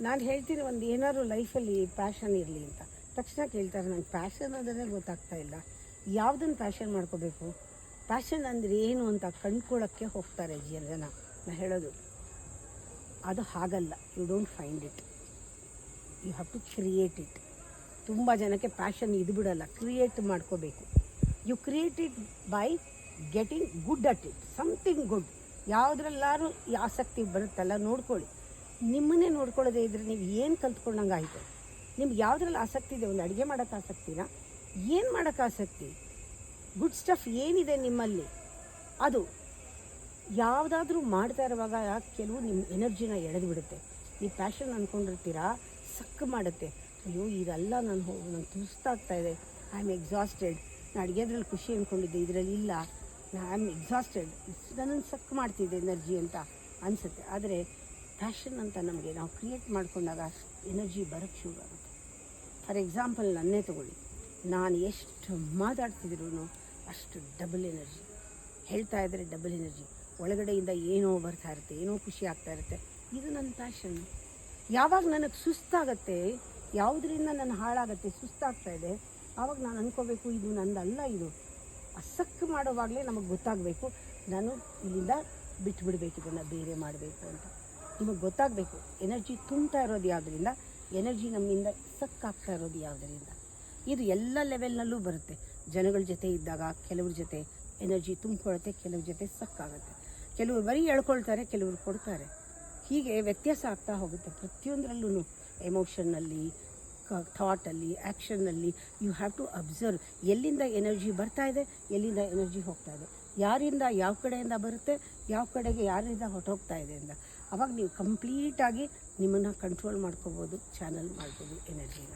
ನಾನು ಹೇಳ್ತೀನಿ ಒಂದು ಏನಾದ್ರು ಲೈಫಲ್ಲಿ ಪ್ಯಾಷನ್ ಇರಲಿ ಅಂತ ತಕ್ಷಣ ಕೇಳ್ತಾರೆ ನಂಗೆ ಪ್ಯಾಷನ್ ಅಂದರೆ ಗೊತ್ತಾಗ್ತಾ ಇಲ್ಲ, ಯಾವುದನ್ನು ಪ್ಯಾಷನ್ ಮಾಡ್ಕೋಬೇಕು, ಪ್ಯಾಷನ್ ಅಂದರೆ ಏನು ಅಂತ ಕಂಡ್ಕೊಳ್ಳೋಕ್ಕೆ ಹೋಗ್ತಾರೆ ಜನ. ನಾನು ಹೇಳೋದು ಅದು ಹಾಗಲ್ಲ. You don't find it, you have to create it. ತುಂಬ ಜನಕ್ಕೆ ಪ್ಯಾಷನ್ ಇದು ಬಿಡಲ್ಲ, ಕ್ರಿಯೇಟ್ ಮಾಡ್ಕೋಬೇಕು. You create it by getting good at it, something good. ಯಾವುದ್ರಲ್ಲಾರು ಆಸಕ್ತಿ ಬರುತ್ತಲ್ಲ ನೋಡ್ಕೊಳ್ಳಿ. ನಿಮ್ಮನ್ನೇ ನೋಡ್ಕೊಳ್ಳೋದೇ ಇದ್ದರೆ ನೀವು ಏನು ಕಲ್ತ್ಕೊಂಡಂಗೆ ಆಯಿತು. ನಿಮ್ಗೆ ಯಾವುದ್ರಲ್ಲಿ ಆಸಕ್ತಿ ಇದೆ, ಒಂದು ಅಡುಗೆ ಮಾಡೋಕ್ಕೆ ಆಸಕ್ತಿನ, ಏನು ಮಾಡೋಕ್ಕೆ ಆಸಕ್ತಿ, ಗುಡ್ ಸ್ಟಫ್ ಏನಿದೆ ನಿಮ್ಮಲ್ಲಿ, ಅದು ಯಾವುದಾದ್ರೂ ಮಾಡ್ತಾ ಇರುವಾಗ ಕೆಲವು ನಿಮ್ಮ ಎನರ್ಜಿನ ಎಳೆದು ಬಿಡುತ್ತೆ. ನೀವು ಪ್ಯಾಷನ್ ಅಂದ್ಕೊಂಡಿರ್ತೀರಾ, ಸಕ್ ಮಾಡುತ್ತೆ. ಅಯ್ಯೋ ಇದೆಲ್ಲ ನಂಗೆ ಸುಸ್ತಾಗ್ತಾ ಇದೆ, ಐ ಆಮ್ ಎಕ್ಸಾಸ್ಟೆಡ್. ನಾನು ಅಡುಗೆದ್ರಲ್ಲಿ ಖುಷಿ ಅಂದ್ಕೊಂಡಿದ್ದೆ, ಇದರಲ್ಲಿ ಇಲ್ಲ, ಐ ಆಮ್ ಎಕ್ಸಾಸ್ಟೆಡ್, ನನ್ನನ್ನು ಸಕ್ ಮಾಡ್ತಿದ್ದೆ ಎನರ್ಜಿ ಅಂತ ಅನಿಸುತ್ತೆ. ಆದರೆ ಪ್ಯಾಷನ್ ಅಂತ ನಮಗೆ ನಾವು ಕ್ರಿಯೇಟ್ ಮಾಡ್ಕೊಂಡಾಗ ಎನರ್ಜಿ ಬರೋಕ್ಕೆ ಶುರು ಆಗುತ್ತೆ. ಫಾರ್ ಎಕ್ಸಾಂಪಲ್ ನನ್ನೇ ತಗೊಳ್ಳಿ, ನಾನು ಎಷ್ಟು ಮಾತಾಡ್ತಿದ್ರು ಅಷ್ಟು ಡಬಲ್ ಎನರ್ಜಿ, ಹೇಳ್ತಾ ಇದ್ದರೆ ಡಬಲ್ ಎನರ್ಜಿ, ಒಳಗಡೆಯಿಂದ ಏನೋ ಬರ್ತಾ ಇರುತ್ತೆ, ಏನೋ ಖುಷಿ ಆಗ್ತಾ ಇರುತ್ತೆ. ಇದು ನನ್ನ ಪ್ಯಾಷನ್. ಯಾವಾಗ ನನಗೆ ಸುಸ್ತಾಗತ್ತೆ, ಯಾವುದರಿಂದ ನನ್ನ ಹಾಳಾಗತ್ತೆ, ಸುಸ್ತಾಗ್ತಾ ಇದೆ, ಆವಾಗ ನಾನು ಅಂದ್ಕೋಬೇಕು ಇದು ನಂದಲ್ಲ, ಇದು ಅಸಕ್ ಮಾಡೋವಾಗಲೇ ನಮಗೆ ಗೊತ್ತಾಗಬೇಕು ನಾನು ಇಲ್ಲಿಂದ ಬಿಟ್ಬಿಡ್ಬೇಕು, ಇದನ್ನು ಬೇರೆ ಮಾಡಬೇಕು ಅಂತ ನಿಮಗೆ ಗೊತ್ತಾಗಬೇಕು. ಎನರ್ಜಿ ತುಂಬ್ತಾ ಇರೋದು ಯಾವುದರಿಂದ, ಎನರ್ಜಿ ನಮ್ಮಿಂದ ಸಕ್ಕಾಗ್ತಾ ಇರೋದು ಯಾವುದರಿಂದ. ಇದು ಎಲ್ಲ ಲೆವೆಲ್ನಲ್ಲೂ ಬರುತ್ತೆ. ಜನಗಳ ಜೊತೆ ಇದ್ದಾಗ ಕೆಲವ್ರ ಜೊತೆ ಎನರ್ಜಿ ತುಂಬಿಕೊಳ್ಳುತ್ತೆ, ಕೆಲವ್ರ ಜೊತೆ ಸಕ್ಕಾಗುತ್ತೆ. ಕೆಲವರು ಬರೀ ಎಳ್ಕೊಳ್ತಾರೆ, ಕೆಲವರು ಕೊಡ್ತಾರೆ. ಹೀಗೆ ವ್ಯತ್ಯಾಸ ಆಗ್ತಾ ಹೋಗುತ್ತೆ ಪ್ರತಿಯೊಂದರಲ್ಲೂ. ಎಮೋಷನ್ನಲ್ಲಿ, ಥಾಟಲ್ಲಿ, ಆ್ಯಕ್ಷನ್ನಲ್ಲಿ ಯು ಹ್ಯಾವ್ ಟು ಅಬ್ಸರ್ವ್ ಎಲ್ಲಿಂದ ಎನರ್ಜಿ ಬರ್ತಾ ಇದೆ, ಎಲ್ಲಿಂದ ಎನರ್ಜಿ ಹೋಗ್ತಾ ಇದೆ, ಯಾರಿಂದ ಯಾವ ಕಡೆಯಿಂದ ಬರುತ್ತೆ, ಯಾವ ಕಡೆಗೆ ಯಾರಿಂದ ಹೊರಟೋಗ್ತಾ ಇದೆ ಅಂತ. ಆವಾಗ ನೀವು ಕಂಪ್ಲೀಟಾಗಿ ನಿಮ್ಮನ್ನು ಕಂಟ್ರೋಲ್ ಮಾಡ್ಕೋಬೋದು, ಚಾನಲ್ ಮಾಡ್ಬೋದು ಎನರ್ಜಿನ.